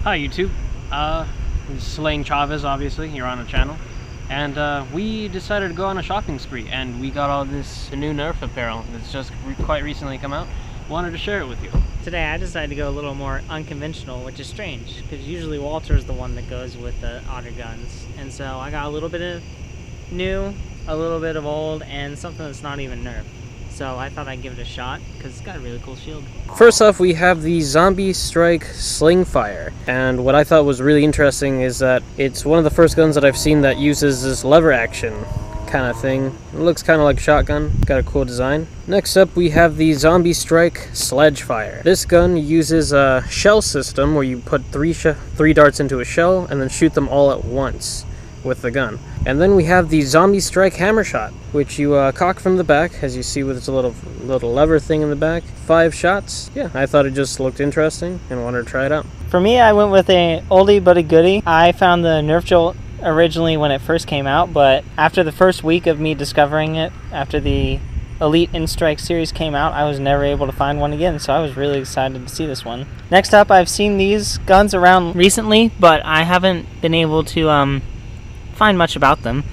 Hi YouTube, this is Slaying Chavez, obviously, you're on a channel, and we decided to go on a shopping spree, and we got all this new Nerf apparel that's just quite recently come out. Wanted to share it with you. Today I decided to go a little more unconventional, which is strange, because usually Walter's the one that goes with the otter guns, and so I got a little bit of new, a little bit of old, and something that's not even Nerf. So I thought I'd give it a shot, because it's got a really cool shield. First off, we have the Zombie Strike Sling Fire, and what I thought was really interesting is that it's one of the first guns that I've seen that uses this lever action kind of thing. It looks kind of like a shotgun, got a cool design. Next up we have the Zombie Strike Sledge Fire. This gun uses a shell system where you put three darts into a shell and then shoot them all at once with the gun. And then we have the Zombie Strike Hammer Shot, which you cock from the back, as you see with its little lever thing in the back. 5 shots. Yeah, I thought it just looked interesting and wanted to try it out. For me, I went with a oldie but a goodie. I found the Nerf Jolt originally when it first came out, but after the first week of me discovering it, after the Elite In-Strike series came out, I was never able to find one again, so I was really excited to see this one. Next up, I've seen these guns around recently, but I haven't been able to find much about them.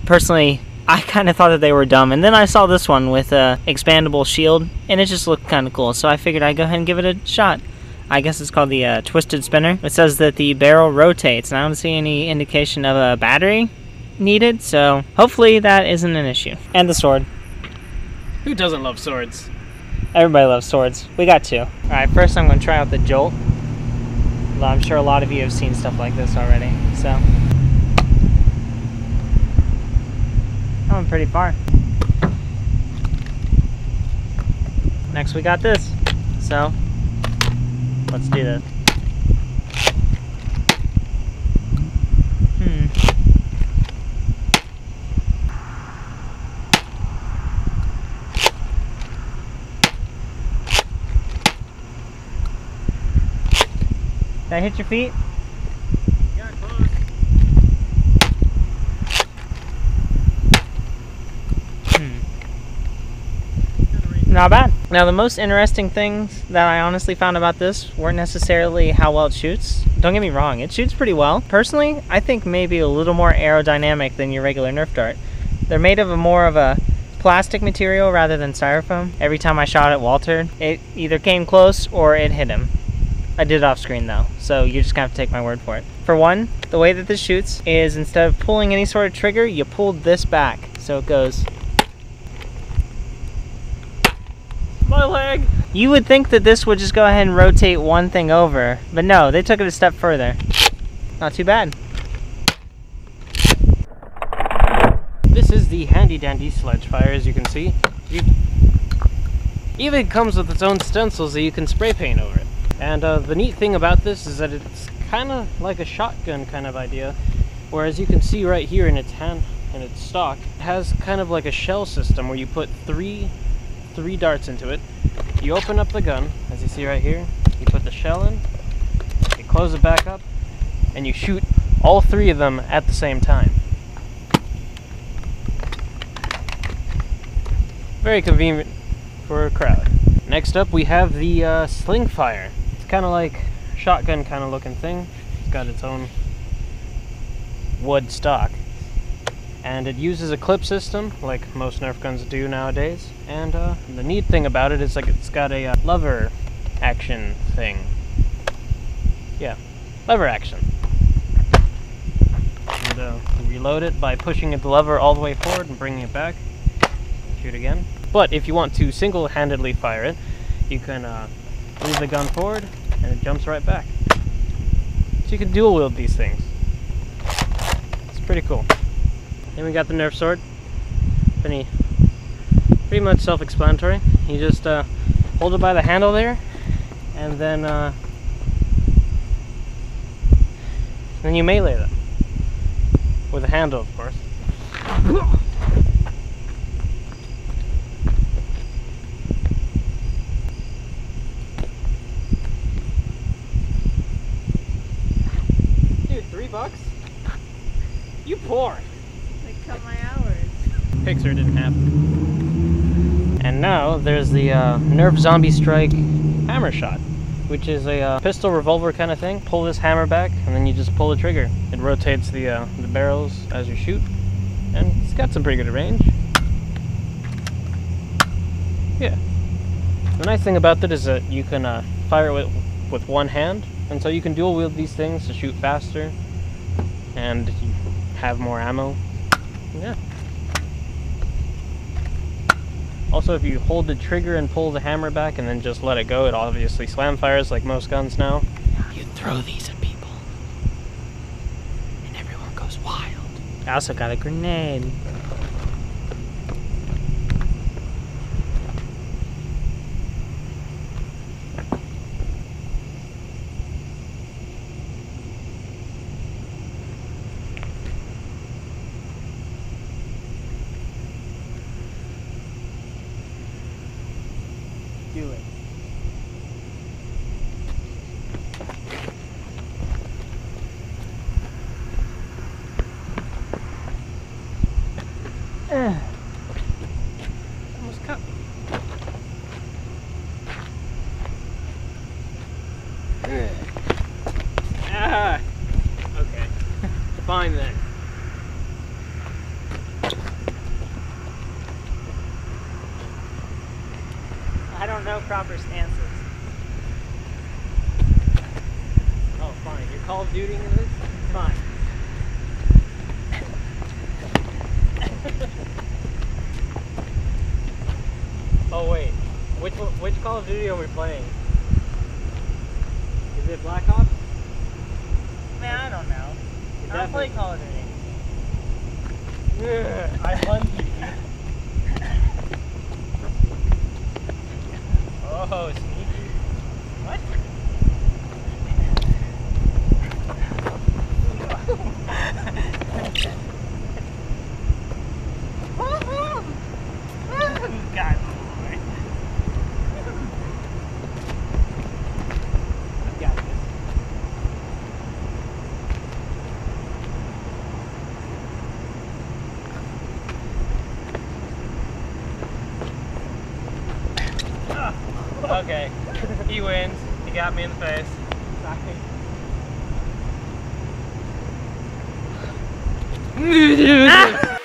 Personally, I kind of thought that they were dumb, and then I saw this one with a expandable shield, and it just looked kind of cool, so I figured I'd go ahead and give it a shot. I guess it's called the Twisted Spinner. It says that the barrel rotates, and I don't see any indication of a battery needed, so hopefully that isn't an issue. And the sword. Who doesn't love swords? Everybody loves swords. We got 2. Alright, first I'm going to try out the Jolt. Although I'm sure a lot of you have seen stuff like this already, so. I went pretty far. Next we got this. So, let's do this. Did I hit your feet? Yeah, close. Not bad. Now, the most interesting things that I honestly found about this weren't necessarily how well it shoots. Don't get me wrong, it shoots pretty well. Personally, I think maybe a little more aerodynamic than your regular Nerf dart. They're made of more of a plastic material rather than styrofoam. Every time I shot at Walter, it either came close or it hit him. I did it off screen though, so you're just gonna have to take my word for it. For one, the way that this shoots is instead of pulling any sort of trigger, you pull this back. So it goes. My leg! You would think that this would just go ahead and rotate one thing over, but no, they took it a step further. Not too bad. This is the handy dandy Sledge Fire, as you can see. It even comes with its own stencils that you can spray paint over it. And the neat thing about this is that it's kind of like a shotgun kind of idea, whereas you can see right here in its stock, it has kind of like a shell system where you put three darts into it. You open up the gun, as you see right here, you put the shell in, you close it back up, and you shoot all 3 of them at the same time. Very convenient for a crowd. Next up we have the Sling Fire. It's kind of like a shotgun kind of looking thing. It's got its own wood stock. And it uses a clip system, like most Nerf guns do nowadays. And the neat thing about it is like it's got a lever action thing. Yeah, lever action. And reload it by pushing the lever all the way forward and bringing it back. Shoot again. But if you want to single-handedly fire it, you can move the gun forward and it jumps right back. So you can dual wield these things. It's pretty cool. Then we got the Nerf sword. Pretty much self-explanatory. You just hold it by the handle there, and then you melee them with a handle, of course. Dude, $3? You poor. Cut my hours. Pixar didn't happen. And now there's the Nerf Zombie Strike Hammer Shot. which is a pistol revolver kind of thing. Pull this hammer back, and then you just pull the trigger. It rotates the barrels as you shoot, and it's got some pretty good range. Yeah. The nice thing about it is that you can fire it with one hand, and so you can dual wield these things to shoot faster, and you have more ammo. Yeah. Also, if you hold the trigger and pull the hammer back and then just let it go, it obviously slam fires like most guns now. You throw these at people, and everyone goes wild. I also got a grenade. Do it. Almost cut me. Ah! Okay. Fine then. I don't know proper stances. Oh, fine. You're Call of Duty in this? Fine. Oh wait, which Call of Duty are we playing? Is it Black Ops? Man, I don't know. I don't play Call of Duty. I won you. Oh, sneaky. What? God, boy. I've got this. Okay, he wins. He got me in the face. Sorry. Ah!